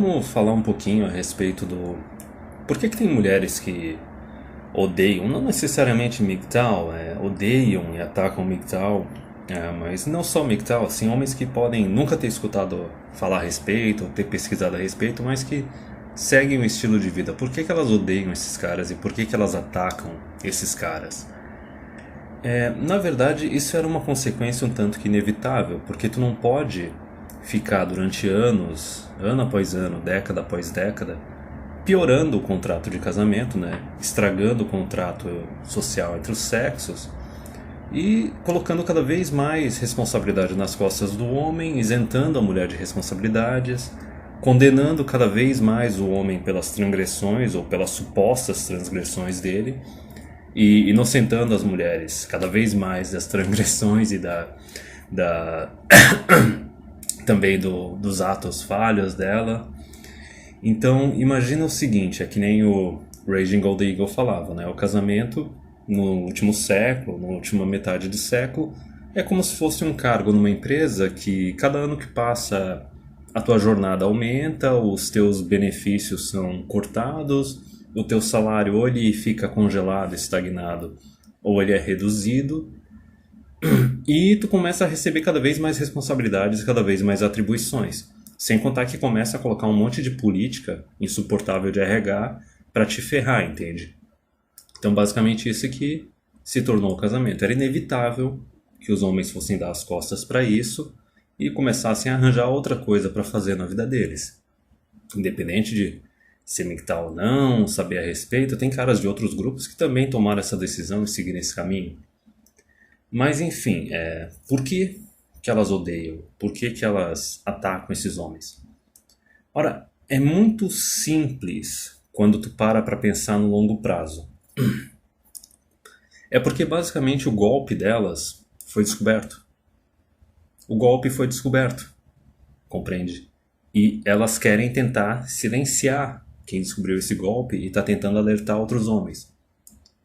vamos falar um pouquinho a respeito do... Por que tem mulheres que odeiam, não necessariamente MGTOW, odeiam e atacam MGTOW, mas não só MGTOW, assim, homens que podem nunca ter escutado falar a respeito, ou ter pesquisado a respeito, mas que seguem um estilo de vida. Por que elas odeiam esses caras e por que elas atacam esses caras? Na verdade, isso era uma consequência um tanto que inevitável, porque tu não pode ficar durante anos, ano após ano, década após década, piorando o contrato de casamento, né? Estragando o contrato social entre os sexos e colocando cada vez mais responsabilidade nas costas do homem, isentando a mulher de responsabilidades, condenando cada vez mais o homem pelas transgressões ou pelas supostas transgressões dele e inocentando as mulheres cada vez mais das transgressões e da também dos atos falhos dela. Então, imagina o seguinte, é que nem o Raging Gold Eagle falava, né? O casamento no último século, na última metade do século, é como se fosse um cargo numa empresa que cada ano que passa a tua jornada aumenta, os teus benefícios são cortados, o teu salário ou ele fica congelado, estagnado, ou ele é reduzido, e tu começa a receber cada vez mais responsabilidades, cada vez mais atribuições. Sem contar que começa a colocar um monte de política insuportável de RH para te ferrar, entende? Então, basicamente, isso que se tornou o casamento. Era inevitável que os homens fossem dar as costas para isso e começassem a arranjar outra coisa para fazer na vida deles. Independente de ser MGTOW ou não, saber a respeito, tem caras de outros grupos que também tomaram essa decisão e seguiram esse caminho. Mas, enfim, por que elas odeiam? Por que elas atacam esses homens? Ora, é muito simples quando tu para pensar no longo prazo. É porque basicamente o golpe delas foi descoberto. O golpe foi descoberto, compreende? E elas querem tentar silenciar quem descobriu esse golpe e está tentando alertar outros homens.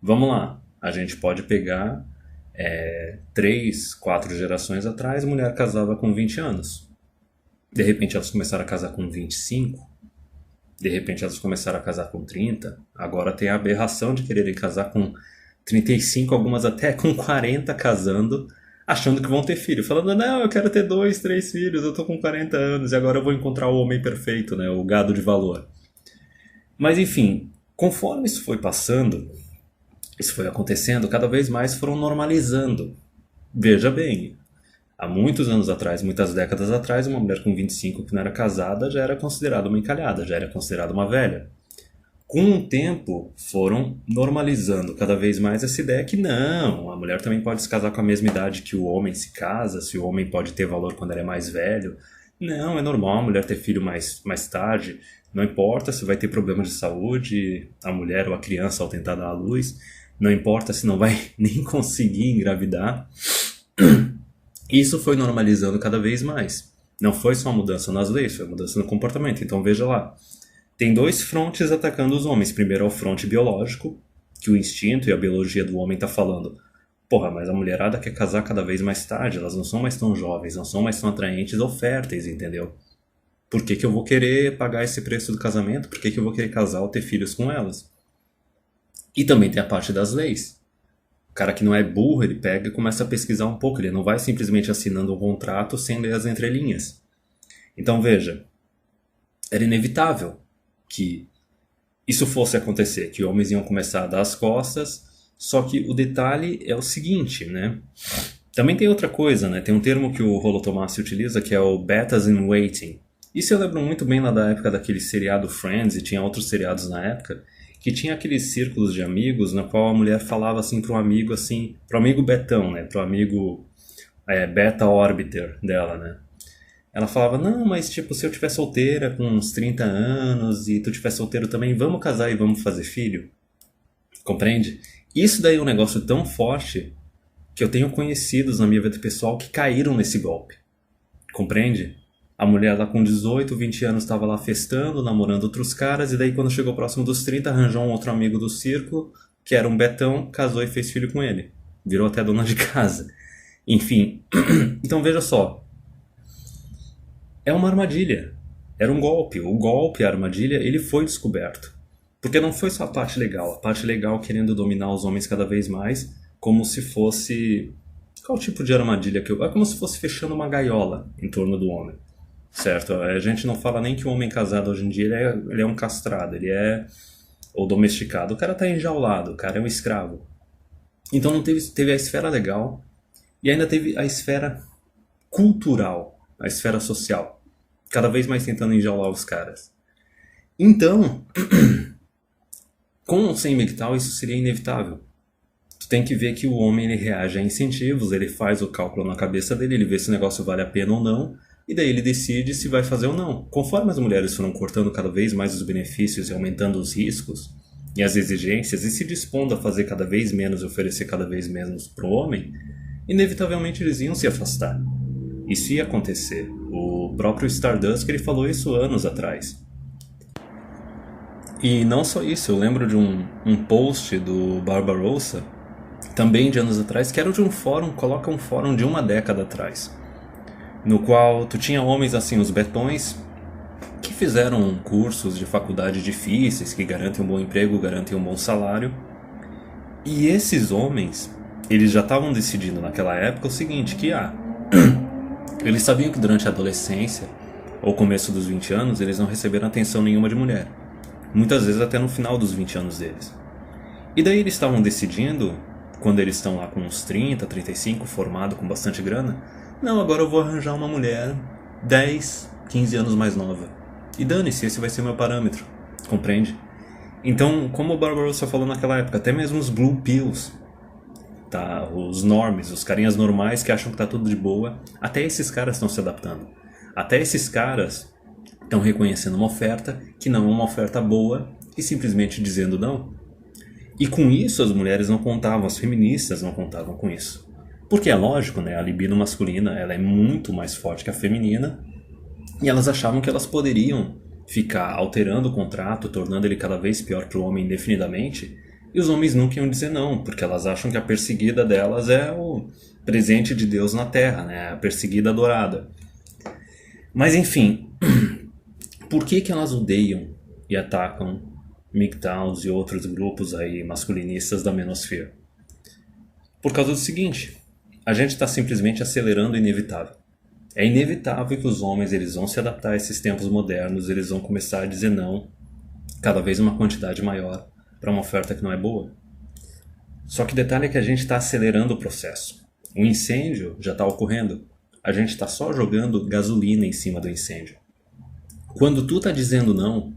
Vamos lá, a gente pode pegar 3, 4 gerações atrás, mulher casava com 20 anos. De repente elas começaram a casar com 25. De repente elas começaram a casar com 30. Agora tem a aberração de quererem casar com 35, algumas até com 40 casando, achando que vão ter filho. Falando, não, eu quero ter 2, 3 filhos, eu tô com 40 anos e agora eu vou encontrar o homem perfeito, né? O gado de valor. Mas enfim, conforme isso foi passando, isso foi acontecendo, cada vez mais foram normalizando. Veja bem, há muitos anos atrás, muitas décadas atrás, uma mulher com 25 que não era casada já era considerada uma encalhada, já era considerada uma velha. Com o tempo, foram normalizando cada vez mais essa ideia que não, a mulher também pode se casar com a mesma idade que o homem se casa, se o homem pode ter valor quando ele é mais velho. Não, é normal a mulher ter filho mais tarde, não importa se vai ter problema de saúde, a mulher ou a criança ao tentar dar à luz, não importa se não vai nem conseguir engravidar. Isso foi normalizando cada vez mais. Não foi só mudança nas leis, foi mudança no comportamento. Então veja lá, tem 2 frontes atacando os homens. Primeiro é o fronte biológico, que o instinto e a biologia do homem tá falando, porra, mas a mulherada quer casar cada vez mais tarde, elas não são mais tão jovens, não são mais tão atraentes ou férteis, entendeu? Por que eu vou querer pagar esse preço do casamento? Por que eu vou querer casar ou ter filhos com elas? E também tem a parte das leis. O cara que não é burro, ele pega e começa a pesquisar um pouco, ele não vai simplesmente assinando um contrato sem ler as entrelinhas. Então veja, era inevitável que isso fosse acontecer, que homens iam começar a dar as costas, só que o detalhe é o seguinte, né? Também tem outra coisa, né? Tem um termo que o Rollo Tomassi utiliza que é o betas in waiting. Isso eu lembro muito bem lá da época daquele seriado Friends, e tinha outros seriados na época, que tinha aqueles círculos de amigos na qual a mulher falava assim pro amigo Betão, né? Pro amigo beta orbiter dela, né? Ela falava, não, mas tipo, se eu tiver solteira com uns 30 anos e tu tiver solteiro também, vamos casar e vamos fazer filho? Compreende? Isso daí é um negócio tão forte que eu tenho conhecidos na minha vida pessoal que caíram nesse golpe. Compreende? A mulher lá com 18, 20 anos estava lá festando, namorando outros caras, e daí quando chegou próximo dos 30, arranjou um outro amigo do círculo, que era um betão, casou e fez filho com ele. Virou até dona de casa. Enfim, então veja só. É uma armadilha. Era um golpe. O golpe, a armadilha, ele foi descoberto. Porque não foi só a parte legal querendo dominar os homens cada vez mais, como se fosse... Qual tipo de armadilha que eu... É como se fosse fechando uma gaiola em torno do homem, certo? A gente não fala nem que o homem casado hoje em dia ele é um castrado, ele é... ou domesticado. O cara tá enjaulado, o cara é um escravo. Então não teve a esfera legal e ainda teve a esfera cultural, a esfera social. Cada vez mais tentando enjaular os caras. Então, com ou sem MGTOW, isso seria inevitável. Tu tem que ver que o homem ele reage a incentivos, ele faz o cálculo na cabeça dele, ele vê se o negócio vale a pena ou não, e daí ele decide se vai fazer ou não. Conforme as mulheres foram cortando cada vez mais os benefícios e aumentando os riscos e as exigências e se dispondo a fazer cada vez menos e oferecer cada vez menos para o homem, inevitavelmente eles iam se afastar. Isso ia acontecer. O próprio Stardust ele falou isso anos atrás. E não só isso, eu lembro de um post do Barbarossa, também de anos atrás, que era de um fórum, coloca um fórum de uma década atrás, no qual tu tinha homens assim, os betões, que fizeram cursos de faculdade difíceis, que garantem um bom emprego, garantem um bom salário, e esses homens, eles já estavam decidindo naquela época o seguinte, que eles sabiam que durante a adolescência, ou começo dos 20 anos, eles não receberam atenção nenhuma de mulher. Muitas vezes até no final dos 20 anos deles. E daí eles estavam decidindo, quando eles estão lá com uns 30, 35, formado com bastante grana, não, agora eu vou arranjar uma mulher 10, 15 anos mais nova. E dane-se, esse vai ser meu parâmetro. Compreende? Então, como o Barbarossa falou naquela época, até mesmo os blue pills, tá? Os normies, os carinhas normais que acham que tá tudo de boa, até esses caras estão se adaptando. Até esses caras estão reconhecendo uma oferta que não é uma oferta boa e simplesmente dizendo não. E com isso as mulheres não contavam, as feministas não contavam com isso. Porque é lógico, né? A libido masculina ela é muito mais forte que a feminina e elas achavam que elas poderiam ficar alterando o contrato, tornando ele cada vez pior para o homem indefinidamente, e os homens nunca iam dizer não, porque elas acham que a perseguida delas é o presente de Deus na Terra, né? A perseguida adorada. Mas enfim... Por que elas odeiam e atacam MGTOWs e outros grupos aí masculinistas da menosphere? Por causa do seguinte, a gente está simplesmente acelerando o inevitável. É inevitável que os homens eles vão se adaptar a esses tempos modernos, eles vão começar a dizer não, cada vez uma quantidade maior, para uma oferta que não é boa. Só que o detalhe é que a gente está acelerando o processo. O incêndio já está ocorrendo, a gente está só jogando gasolina em cima do incêndio. Quando tu tá dizendo não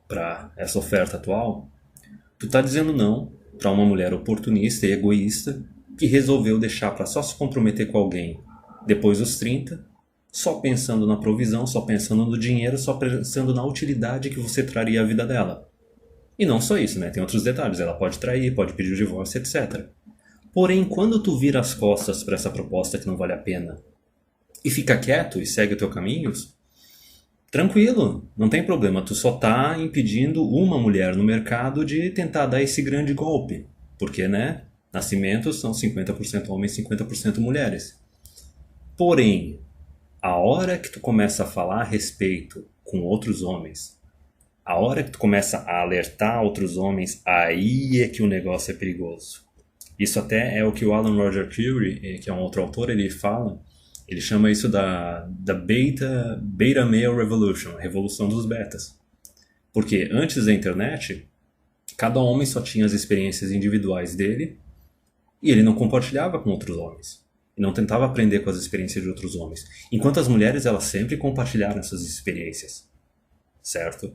para essa oferta atual, tu tá dizendo não para uma mulher oportunista e egoísta que resolveu deixar para só se comprometer com alguém depois dos 30, só pensando na provisão, só pensando no dinheiro, só pensando na utilidade que você traria à vida dela. E não só isso, né? Tem outros detalhes. Ela pode trair, pode pedir o divórcio, etc. Porém, quando tu vira as costas para essa proposta que não vale a pena e fica quieto e segue o teu caminho, tranquilo, não tem problema, tu só tá impedindo uma mulher no mercado de tentar dar esse grande golpe. Porque, né, nascimentos são 50% homens, 50% mulheres. Porém, a hora que tu começa a falar a respeito com outros homens, a hora que tu começa a alertar outros homens, aí é que o negócio é perigoso. Isso até é o que o Alan Roger Curie, que é um outro autor, ele fala. Ele chama isso da beta male revolution, a revolução dos betas. Porque antes da internet, cada homem só tinha as experiências individuais dele e ele não compartilhava com outros homens. E não tentava aprender com as experiências de outros homens. Enquanto as mulheres, elas sempre compartilharam essas experiências. Certo?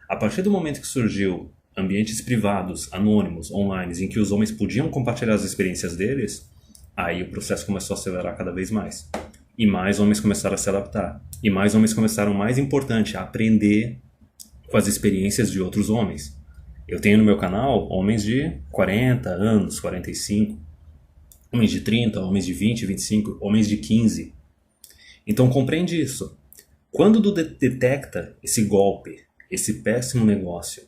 A partir do momento que surgiu ambientes privados, anônimos, online, em que os homens podiam compartilhar as experiências deles, aí o processo começou a acelerar cada vez mais. E mais homens começaram a se adaptar. E mais homens começaram, mais importante, a aprender com as experiências de outros homens. Eu tenho no meu canal homens de 40 anos, 45, homens de 30, homens de 20, 25, homens de 15. Então compreende isso. Quando tu detecta esse golpe, esse péssimo negócio,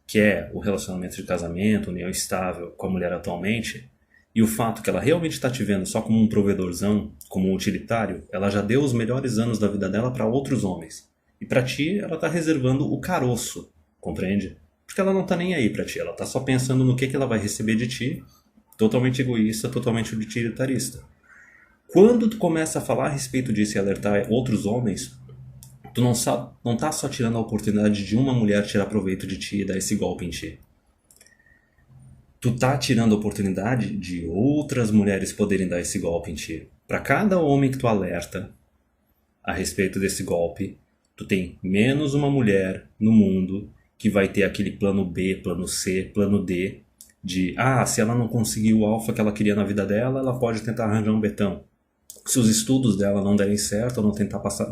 que é o relacionamento de casamento, união estável com a mulher atualmente, e o fato que ela realmente está te vendo só como um provedorzão, como um utilitário, ela já deu os melhores anos da vida dela para outros homens. E pra ti, ela tá reservando o caroço, compreende? Porque ela não tá nem aí pra ti, ela tá só pensando no que ela vai receber de ti, totalmente egoísta, totalmente utilitarista. Quando tu começa a falar a respeito disso e alertar outros homens, tu não tá só tirando a oportunidade de uma mulher tirar proveito de ti e dar esse golpe em ti. Tu tá tirando a oportunidade de outras mulheres poderem dar esse golpe em ti. Para cada homem que tu alerta a respeito desse golpe, tu tem menos uma mulher no mundo que vai ter aquele plano B, plano C, plano D de, se ela não conseguir o alfa que ela queria na vida dela, ela pode tentar arranjar um betão. Se os estudos dela não derem certo, ou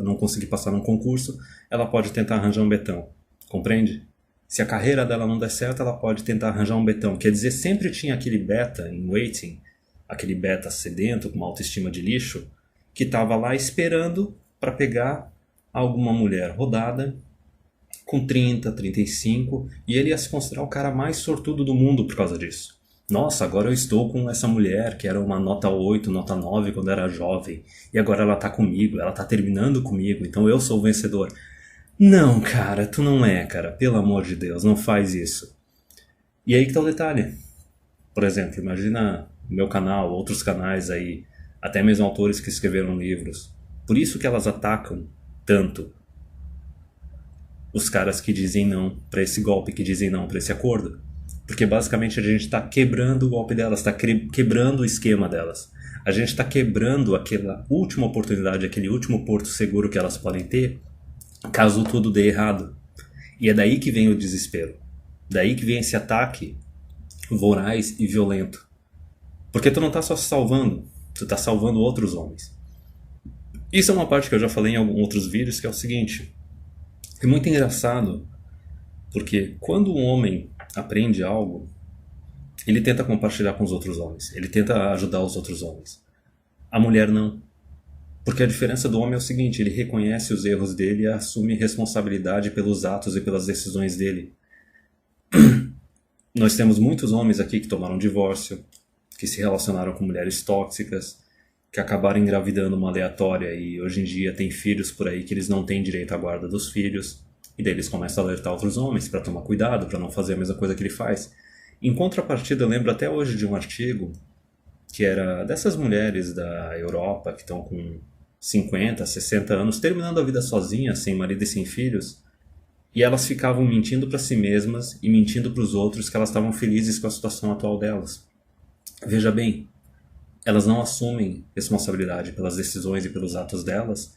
não conseguir passar num concurso, ela pode tentar arranjar um betão. Compreende? Se a carreira dela não der certo, ela pode tentar arranjar um betão. Quer dizer, sempre tinha aquele beta em waiting, aquele beta sedento, com uma autoestima de lixo, que estava lá esperando para pegar alguma mulher rodada, com 30, 35, e ele ia se considerar o cara mais sortudo do mundo por causa disso. Nossa, agora eu estou com essa mulher que era uma nota 8, nota 9 quando era jovem, e agora ela tá comigo, ela tá terminando comigo, então eu sou o vencedor. Não, cara, tu não é, cara, pelo amor de Deus, não faz isso. E aí que tá o detalhe. Por exemplo, imagina o meu canal, outros canais aí, até mesmo autores que escreveram livros. Por isso que elas atacam tanto os caras que dizem não para esse golpe, que dizem não para esse acordo. Porque basicamente a gente está quebrando o golpe delas, está quebrando o esquema delas. A gente está quebrando aquela última oportunidade, aquele último porto seguro que elas podem ter, caso tudo dê errado. E é daí que vem o desespero. Daí que vem esse ataque voraz e violento. Porque tu não está só se salvando, tu está salvando outros homens. Isso é uma parte que eu já falei em alguns outros vídeos, que é o seguinte. É muito engraçado, porque quando um homem aprende algo, ele tenta compartilhar com os outros homens. Ele tenta ajudar os outros homens. A mulher não. Porque a diferença do homem é o seguinte, ele reconhece os erros dele e assume responsabilidade pelos atos e pelas decisões dele. Nós temos muitos homens aqui que tomaram divórcio, que se relacionaram com mulheres tóxicas, que acabaram engravidando uma aleatória e hoje em dia tem filhos por aí que eles não têm direito à guarda dos filhos. E daí eles começam a alertar outros homens para tomar cuidado, para não fazer a mesma coisa que ele faz. Em contrapartida, eu lembro até hoje de um artigo que era dessas mulheres da Europa que estão com 50, 60 anos, terminando a vida sozinhas, sem marido e sem filhos, e elas ficavam mentindo para si mesmas e mentindo para os outros que elas estavam felizes com a situação atual delas. Veja bem, elas não assumem responsabilidade pelas decisões e pelos atos delas,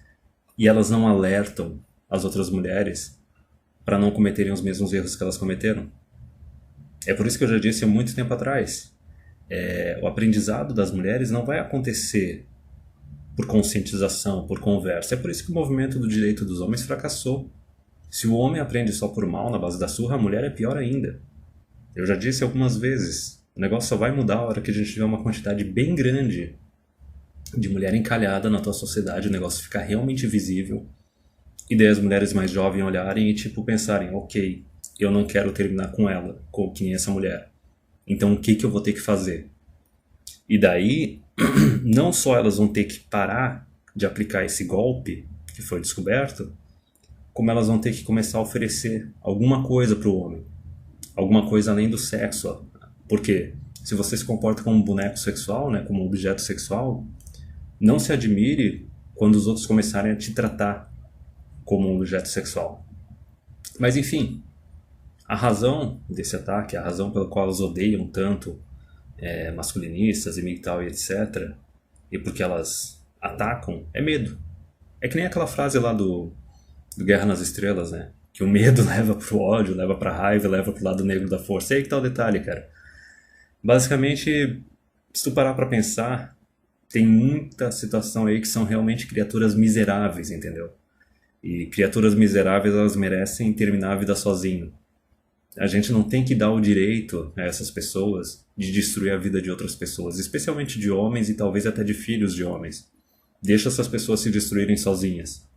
e elas não alertam as outras mulheres para não cometerem os mesmos erros que elas cometeram. É por isso que eu já disse há muito tempo atrás, o aprendizado das mulheres não vai acontecer por conscientização, por conversa. É por isso que o movimento do direito dos homens fracassou. Se o homem aprende só por mal, na base da surra, a mulher é pior ainda. Eu já disse algumas vezes, o negócio só vai mudar a hora que a gente tiver uma quantidade bem grande de mulher encalhada na tua sociedade, o negócio ficar realmente visível, e daí as mulheres mais jovens olharem e pensarem, ok, eu não quero terminar com ela, que nem essa mulher. Então o que eu vou ter que fazer? E daí, não só elas vão ter que parar de aplicar esse golpe que foi descoberto, como elas vão ter que começar a oferecer alguma coisa para o homem. Alguma coisa além do sexo. Porque se você se comporta como um boneco sexual, né, como um objeto sexual, não se admire quando os outros começarem a te tratar como um objeto sexual. Mas enfim, a razão desse ataque, a razão pela qual elas odeiam tanto masculinistas e tal e etc., e porque elas atacam, é medo. É que nem aquela frase lá do Guerra nas Estrelas, né? Que o medo leva pro ódio, leva pra raiva, leva pro lado negro da força. E aí que tá o detalhe, cara. Basicamente, se tu parar pra pensar, tem muita situação aí que são realmente criaturas miseráveis, entendeu? E criaturas miseráveis, elas merecem terminar a vida sozinho. A gente não tem que dar o direito a essas pessoas de destruir a vida de outras pessoas, especialmente de homens e talvez até de filhos de homens. Deixa essas pessoas se destruírem sozinhas.